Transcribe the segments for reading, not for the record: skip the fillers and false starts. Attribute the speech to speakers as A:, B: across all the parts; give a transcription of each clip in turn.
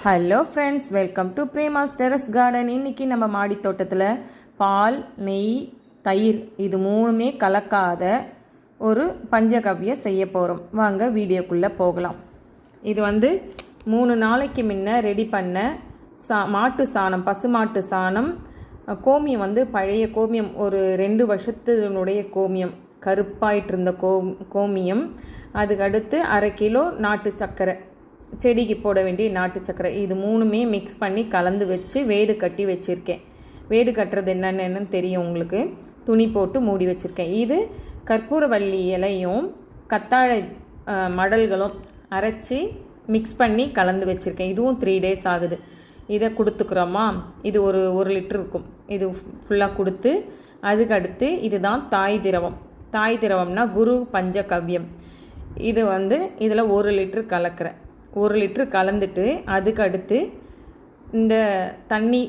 A: Hello friends, welcome to Prema's terrace garden. இன்றைக்கி நம்ம மாடி தோட்டத்தில் பால், நெய், தயிர் இது மூணுமே கலக்காத ஒரு பஞ்சகவ்ய செய்ய போகிறோம். வாங்க வீடியோக்குள்ளே போகலாம். இது 3 நாளைக்கு முன்ன ரெடி பண்ண மாட்டு சாணம், பசுமாட்டு சாணம், கோமியம் பழைய கோமியம், ஒரு 2 வருஷத்தினுடைய கோமியம், கருப்பாயிட்டு இருந்த கோமியம். அதுக்கடுத்து 1/2 கிலோ நாட்டு சர்க்கரை, செடிக்கு போட வேண்டிய நாட்டு சர்க்கரை, இது மூணுமே மிக்ஸ் பண்ணி கலந்து வச்சு வேடு கட்டி வச்சுருக்கேன். வேடு கட்டுறது என்னென்னு தெரியும் உங்களுக்கு. துணி போட்டு மூடி வச்சுருக்கேன். இது கற்பூரவள்ளி இலையும் கத்தாழை மடல்களும் அரைச்சி மிக்ஸ் பண்ணி கலந்து வச்சுருக்கேன். இதுவும் 3 டேஸ் ஆகுது. இதை கொடுத்துக்குறோமா, இது ஒரு 1 லிட்டர் இருக்கும். இது ஃபுல்லாக கொடுத்து அதுக்கடுத்து இதுதான் தாய் திரவம். தாய் திரவம்னா குரு பஞ்சகவ்யம். இது இதில் 1 லிட்டர் கலக்கிறேன். 1 லிட்டர் கலந்துட்டு அதுக்கு அடுத்து இந்த தண்ணி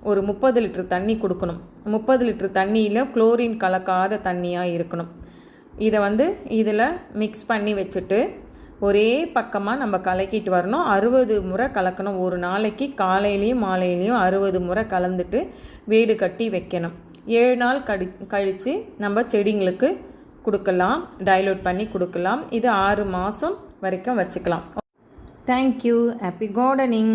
A: ஒரு 30 லிட்டர் தண்ணி கொடுக்கணும். 30 லிட்டர் தண்ணியில் குளோரின் கலக்காத தண்ணியாக இருக்கணும். இதை இதில் மிக்ஸ் பண்ணி வச்சுட்டு ஒரே பக்கமாக நம்ம கலக்கிட்டு வரணும். 60 முறை கலக்கணும். ஒரு நாளைக்கு காலையிலையும் மாலையிலையும் 60 முறை கலந்துட்டு வேடு கட்டி வைக்கணும். 7 நாள் கழித்து நம்ம செடிங்களுக்கு கொடுக்கலாம், டைலூட் பண்ணி கொடுக்கலாம். இது 6 மாதம் வரைக்கும் வச்சுக்கலாம். Thank you. Happy gardening.